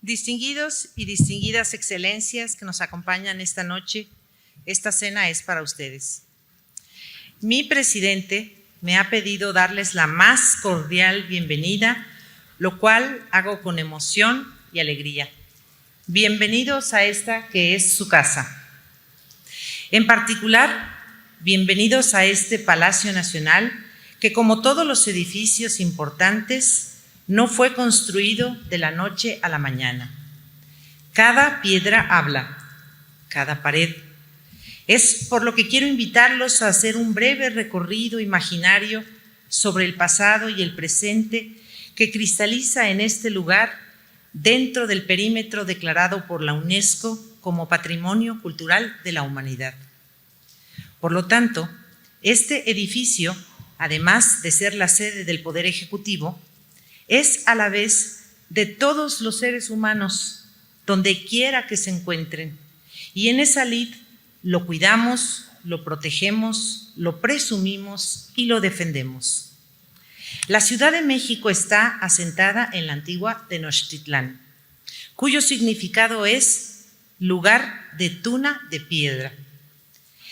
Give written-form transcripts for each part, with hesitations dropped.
Distinguidos y distinguidas excelencias que nos acompañan esta noche, esta cena es para ustedes. Mi presidente me ha pedido darles la más cordial bienvenida, lo cual hago con emoción y alegría. Bienvenidos a esta que es su casa. En particular, bienvenidos a este Palacio Nacional que, como todos los edificios importantes, no fue construido de la noche a la mañana. Cada piedra habla, cada pared. Es por lo que quiero invitarlos a hacer un breve recorrido imaginario sobre el pasado y el presente que cristaliza en este lugar dentro del perímetro declarado por la UNESCO como Patrimonio Cultural de la Humanidad. Por lo tanto, este edificio, además de ser la sede del Poder Ejecutivo, es a la vez de todos los seres humanos, donde quiera que se encuentren. Y en esa lid lo cuidamos, lo protegemos, lo presumimos y lo defendemos. La Ciudad de México está asentada en la antigua Tenochtitlán, cuyo significado es lugar de tuna de piedra.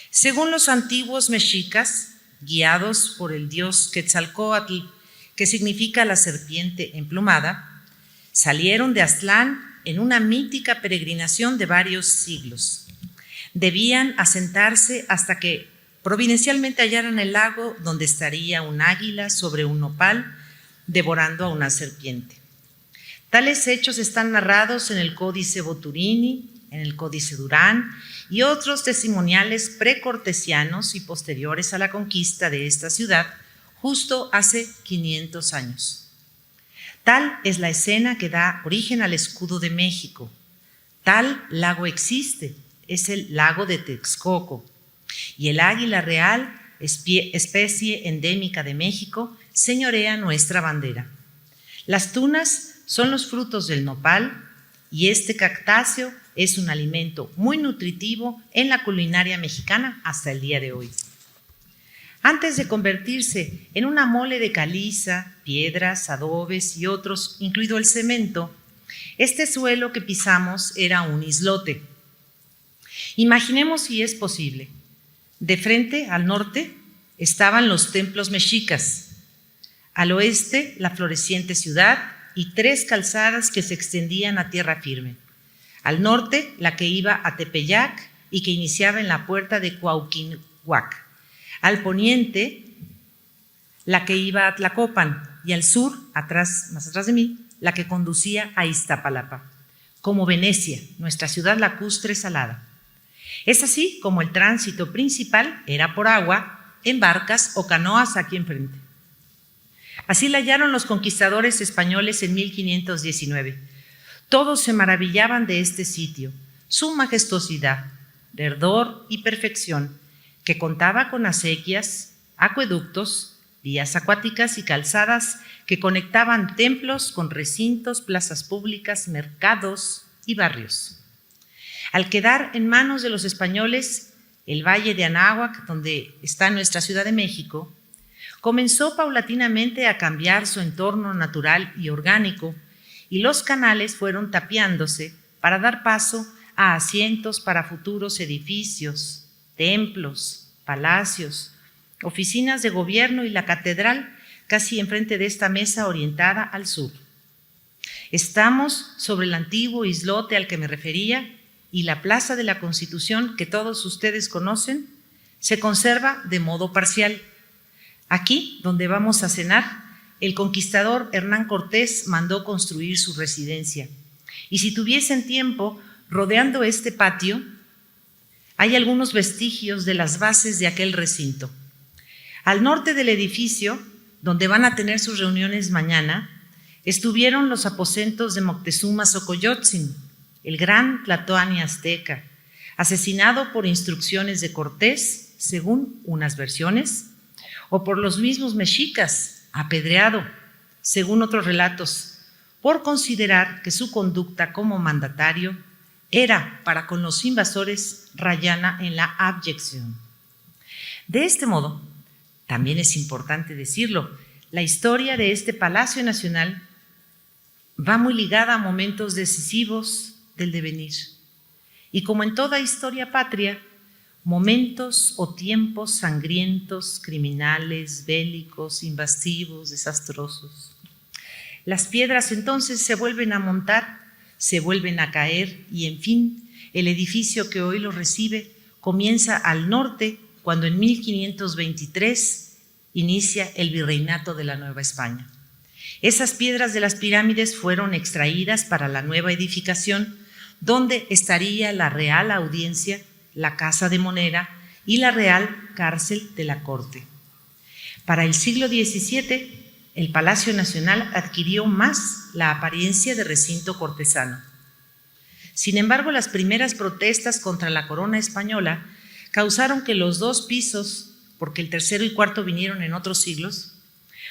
Según los antiguos mexicas, guiados por el dios Quetzalcóatl, que significa la serpiente emplumada, salieron de Aztlán en una mítica peregrinación de varios siglos. Debían asentarse hasta que providencialmente hallaran el lago donde estaría un águila sobre un nopal devorando a una serpiente. Tales hechos están narrados en el Códice Boturini, en el Códice Durán y otros testimoniales precortesianos y posteriores a la conquista de esta ciudad, justo hace 500 años. Tal es la escena que da origen al escudo de México. Tal lago existe, es el lago de Texcoco. Y el águila real, especie endémica de México, señorea nuestra bandera. Las tunas son los frutos del nopal y este cactáceo es un alimento muy nutritivo en la culinaria mexicana hasta el día de hoy. Antes de convertirse en una mole de caliza, piedras, adobes y otros, incluido el cemento, este suelo que pisamos era un islote. Imaginemos si es posible. De frente, al norte, estaban los templos mexicas. Al oeste, la floreciente ciudad y 3 calzadas que se extendían a tierra firme. Al norte, la que iba a Tepeyac y que iniciaba en la puerta de Cuauhtémoc. Al poniente, la que iba a Tlacopan, y al sur, más atrás de mí, la que conducía a Iztapalapa, como Venecia, nuestra ciudad lacustre salada. Es así como el tránsito principal era por agua, en barcas o canoas aquí enfrente. Así la hallaron los conquistadores españoles en 1519. Todos se maravillaban de este sitio, su majestuosidad, verdor y perfección, que contaba con acequias, acueductos, vías acuáticas y calzadas que conectaban templos con recintos, plazas públicas, mercados y barrios. Al quedar en manos de los españoles el valle de Anáhuac, donde está nuestra Ciudad de México, comenzó paulatinamente a cambiar su entorno natural y orgánico y los canales fueron tapiándose para dar paso a asientos para futuros edificios, templos, palacios, oficinas de gobierno y la catedral casi enfrente de esta mesa orientada al sur. Estamos sobre el antiguo islote al que me refería y la Plaza de la Constitución, que todos ustedes conocen, se conserva de modo parcial. Aquí, donde vamos a cenar, el conquistador Hernán Cortés mandó construir su residencia. Y si tuviesen tiempo, rodeando este patio, hay algunos vestigios de las bases de aquel recinto. Al norte del edificio, donde van a tener sus reuniones mañana, estuvieron los aposentos de Moctezuma Xocoyotzin, el gran tlatoani azteca, asesinado por instrucciones de Cortés, según unas versiones, o por los mismos mexicas, apedreado, según otros relatos, por considerar que su conducta como mandatario era para con los invasores rayana en la abyección. De este modo, también es importante decirlo, la historia de este Palacio Nacional va muy ligada a momentos decisivos del devenir. Y como en toda historia patria, momentos o tiempos sangrientos, criminales, bélicos, invasivos, desastrosos. Las piedras entonces se vuelven a montar, se vuelven a caer y, en fin, el edificio que hoy lo recibe comienza al norte cuando en 1523 inicia el virreinato de la Nueva España. Esas piedras de las pirámides fueron extraídas para la nueva edificación, donde estaría la Real Audiencia, la Casa de Moneda y la Real Cárcel de la Corte. Para el siglo XVII, el Palacio Nacional adquirió más la apariencia de recinto cortesano. Sin embargo, las primeras protestas contra la corona española causaron que los dos pisos, porque el tercero y cuarto vinieron en otros siglos,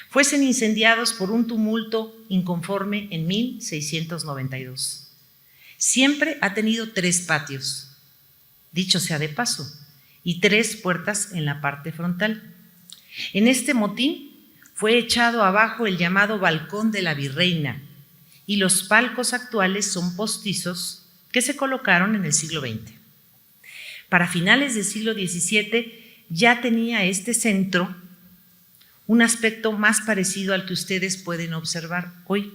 fuesen incendiados por un tumulto inconforme en 1692. Siempre ha tenido 3 patios, dicho sea de paso, y 3 puertas en la parte frontal. En este motín fue echado abajo el llamado balcón de la Virreina y los palcos actuales son postizos que se colocaron en el siglo XX. Para finales del siglo XVII ya tenía este centro un aspecto más parecido al que ustedes pueden observar hoy.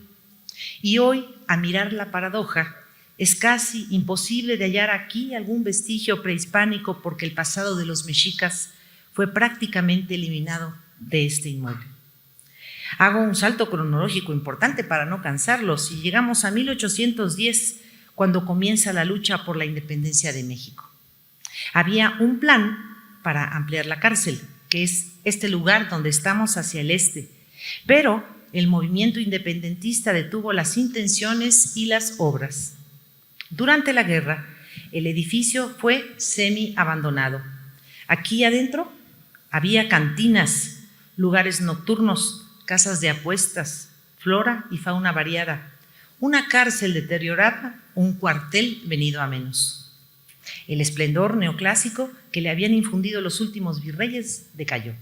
Y hoy, a mirar la paradoja, es casi imposible de hallar aquí algún vestigio prehispánico porque el pasado de los mexicas fue prácticamente eliminado de este inmueble. Hago un salto cronológico importante para no cansarlos y llegamos a 1810, cuando comienza la lucha por la independencia de México. Había un plan para ampliar la cárcel, que es este lugar donde estamos hacia el este, pero el movimiento independentista detuvo las intenciones y las obras. Durante la guerra, el edificio fue semi-abandonado. Aquí adentro había cantinas, lugares nocturnos, casas de apuestas, flora y fauna variada, una cárcel deteriorada, un cuartel venido a menos. El esplendor neoclásico que le habían infundido los últimos virreyes decayó.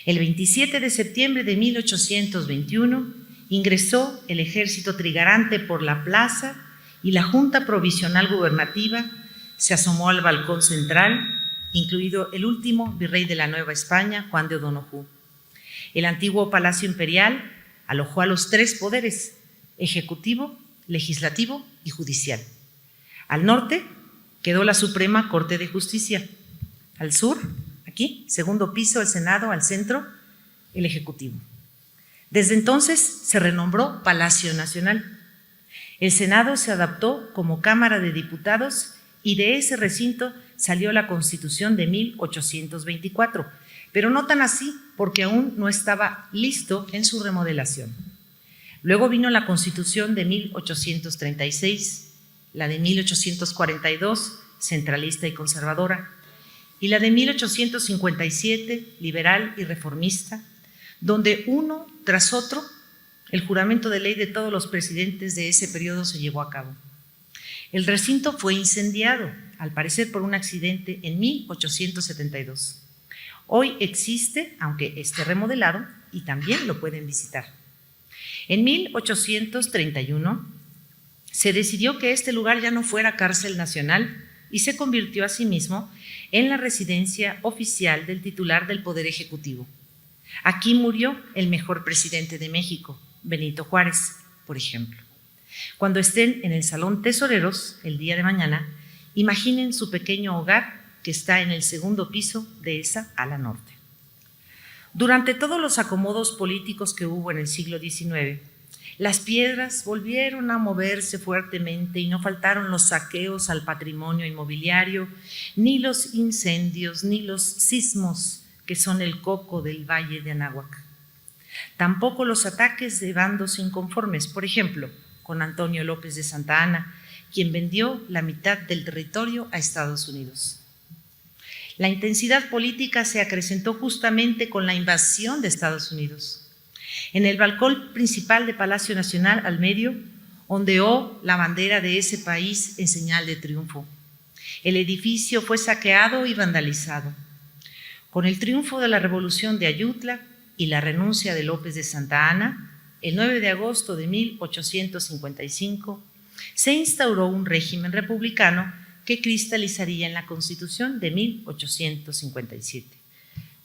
El 27 de septiembre de 1821 ingresó el ejército trigarante por la plaza y la Junta Provisional Gubernativa se asomó al balcón central, incluido el último virrey de la Nueva España, Juan de O'Donojú. El antiguo Palacio Imperial alojó a los 3 poderes: ejecutivo, legislativo y judicial. Al norte quedó la Suprema Corte de Justicia. Al sur, aquí, segundo piso, el Senado; al centro, el Ejecutivo. Desde entonces se renombró Palacio Nacional. El Senado se adaptó como Cámara de Diputados y de ese recinto salió la Constitución de 1824, pero no tan así porque aún no estaba listo en su remodelación. Luego vino la Constitución de 1836, la de 1842, centralista y conservadora, y la de 1857, liberal y reformista, donde uno tras otro el juramento de ley de todos los presidentes de ese periodo se llevó a cabo. El recinto fue incendiado, al parecer por un accidente, en 1872. Hoy existe, aunque esté remodelado, y también lo pueden visitar. En 1831 se decidió que este lugar ya no fuera cárcel nacional y se convirtió asimismo en la residencia oficial del titular del Poder Ejecutivo. Aquí murió el mejor presidente de México, Benito Juárez, por ejemplo. Cuando estén en el Salón Tesoreros el día de mañana, imaginen su pequeño hogar que está en el segundo piso de esa ala norte. Durante todos los acomodos políticos que hubo en el siglo XIX, las piedras volvieron a moverse fuertemente y no faltaron los saqueos al patrimonio inmobiliario, ni los incendios, ni los sismos que son el coco del Valle de Anáhuac. Tampoco los ataques de bandos inconformes, por ejemplo, con Antonio López de Santa Anna, quien vendió la mitad del territorio a Estados Unidos. La intensidad política se acrecentó justamente con la invasión de Estados Unidos. En el balcón principal de Palacio Nacional, al medio, ondeó la bandera de ese país en señal de triunfo. El edificio fue saqueado y vandalizado. Con el triunfo de la Revolución de Ayutla y la renuncia de López de Santa Anna, el 9 de agosto de 1855, se instauró un régimen republicano que cristalizaría en la Constitución de 1857.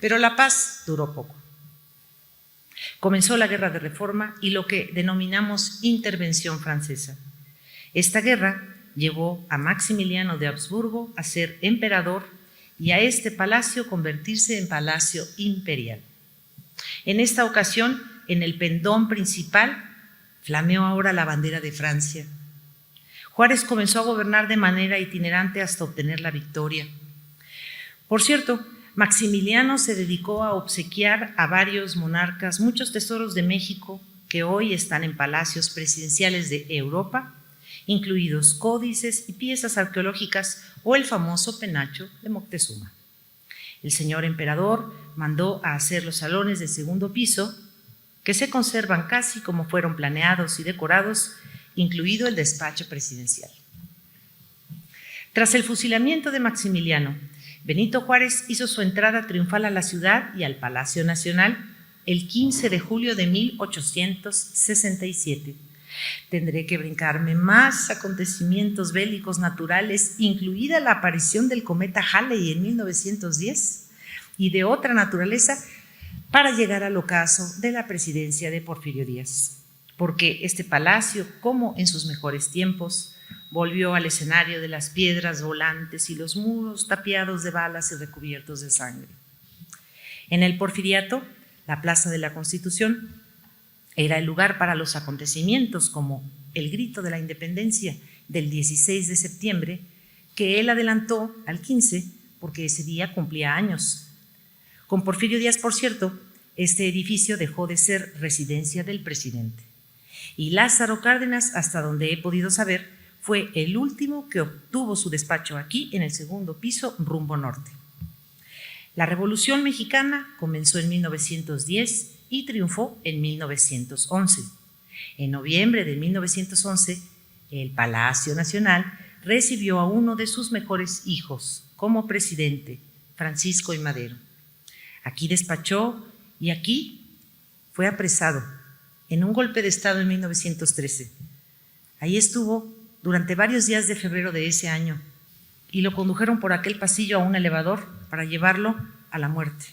Pero la paz duró poco. Comenzó la Guerra de Reforma y lo que denominamos Intervención Francesa. Esta guerra llevó a Maximiliano de Habsburgo a ser emperador y a este palacio convertirse en palacio imperial. En esta ocasión, en el pendón principal, flameó ahora la bandera de Francia. Juárez comenzó a gobernar de manera itinerante hasta obtener la victoria. Por cierto, Maximiliano se dedicó a obsequiar a varios monarcas muchos tesoros de México que hoy están en palacios presidenciales de Europa, incluidos códices y piezas arqueológicas o el famoso penacho de Moctezuma. El señor emperador mandó a hacer los salones del segundo piso, que se conservan casi como fueron planeados y decorados, incluido el despacho presidencial. Tras el fusilamiento de Maximiliano, Benito Juárez hizo su entrada triunfal a la ciudad y al Palacio Nacional el 15 de julio de 1867. Tendré que brincarme más acontecimientos bélicos naturales, incluida la aparición del cometa Halley en 1910 y de otra naturaleza, para llegar al ocaso de la presidencia de Porfirio Díaz. Porque este palacio, como en sus mejores tiempos, volvió al escenario de las piedras volantes y los muros tapiados de balas y recubiertos de sangre. En el Porfiriato, la Plaza de la Constitución era el lugar para los acontecimientos como el grito de la independencia del 16 de septiembre, que él adelantó al 15 porque ese día cumplía años. Con Porfirio Díaz, por cierto, este edificio dejó de ser residencia del presidente. Y Lázaro Cárdenas, hasta donde he podido saber, fue el último que obtuvo su despacho aquí en el segundo piso, rumbo norte. La Revolución Mexicana comenzó en 1910 y triunfó en 1911. En noviembre de 1911, el Palacio Nacional recibió a uno de sus mejores hijos como presidente, Francisco I. Madero. Aquí despachó y aquí fue apresado en un golpe de Estado en 1913. Ahí estuvo durante varios días de febrero de ese año y lo condujeron por aquel pasillo a un elevador para llevarlo a la muerte.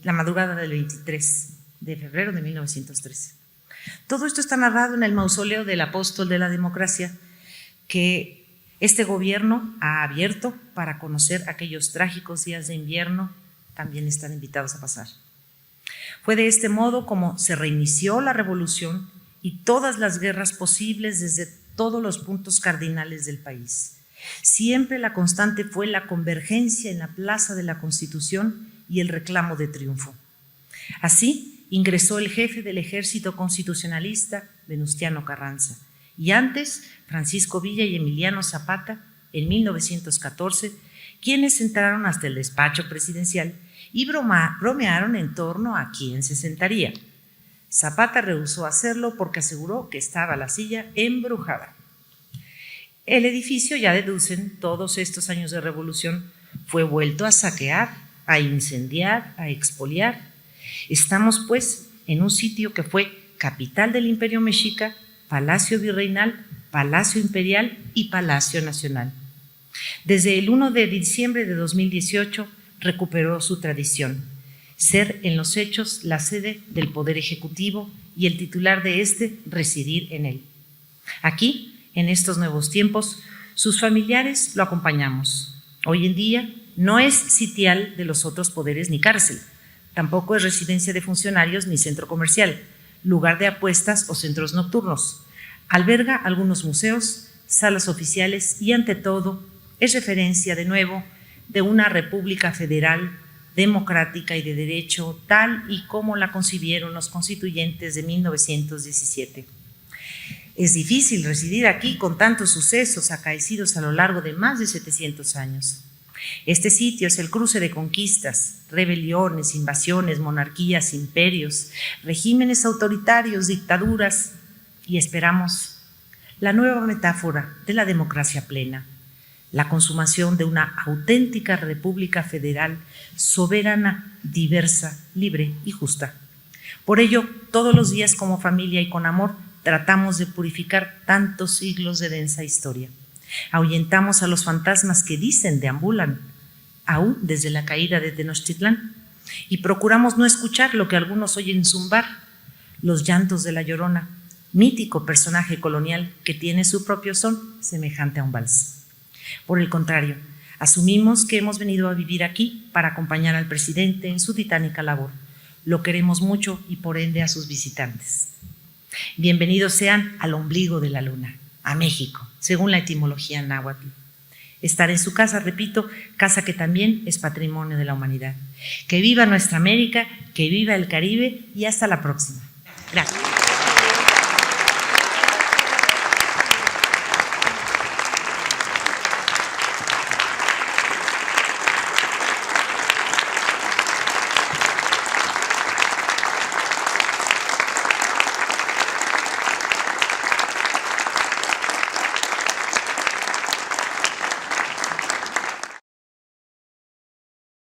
La madrugada del 23 de febrero de 1913. Todo esto está narrado en el mausoleo del apóstol de la democracia que este gobierno ha abierto para conocer aquellos trágicos días de invierno. También están invitados a pasar. Fue de este modo como se reinició la revolución y todas las guerras posibles desde todos los puntos cardinales del país. Siempre la constante fue la convergencia en la Plaza de la Constitución y el reclamo de triunfo. Así ingresó el jefe del ejército constitucionalista, Venustiano Carranza, y antes Francisco Villa y Emiliano Zapata en 1914, quienes entraron hasta el despacho presidencial y bromearon en torno a quién se sentaría. Zapata rehusó hacerlo porque aseguró que estaba la silla embrujada. El edificio, ya deducen todos estos años de revolución, fue vuelto a saquear, a incendiar, a expoliar. Estamos pues en un sitio que fue capital del Imperio Mexica, Palacio Virreinal, Palacio Imperial y Palacio Nacional. Desde el 1 de diciembre de 2018 recuperó su tradición, ser en los hechos la sede del Poder Ejecutivo y el titular de este residir en él. Aquí, en estos nuevos tiempos, sus familiares lo acompañamos. Hoy en día no es sitial de los otros poderes ni cárcel, tampoco es residencia de funcionarios ni centro comercial, lugar de apuestas o centros nocturnos. Alberga algunos museos, salas oficiales y, ante todo, es referencia de nuevo de una república federal, democrática y de derecho, tal y como la concibieron los constituyentes de 1917. Es difícil residir aquí con tantos sucesos acaecidos a lo largo de más de 700 años. Este sitio es el cruce de conquistas, rebeliones, invasiones, monarquías, imperios, regímenes autoritarios, dictaduras y, esperamos, la nueva metáfora de la democracia plena, la consumación de una auténtica república federal, soberana, diversa, libre y justa. Por ello, todos los días como familia y con amor, tratamos de purificar tantos siglos de densa historia. Ahuyentamos a los fantasmas que dicen deambulan, aún desde la caída de Tenochtitlán, y procuramos no escuchar lo que algunos oyen zumbar, los llantos de la Llorona, mítico personaje colonial que tiene su propio son semejante a un vals. Por el contrario, asumimos que hemos venido a vivir aquí para acompañar al presidente en su titánica labor. Lo queremos mucho y por ende a sus visitantes. Bienvenidos sean al ombligo de la luna, a México, según la etimología náhuatl. Estar en su casa, repito, casa que también es patrimonio de la humanidad. Que viva nuestra América, que viva el Caribe y hasta la próxima. Gracias.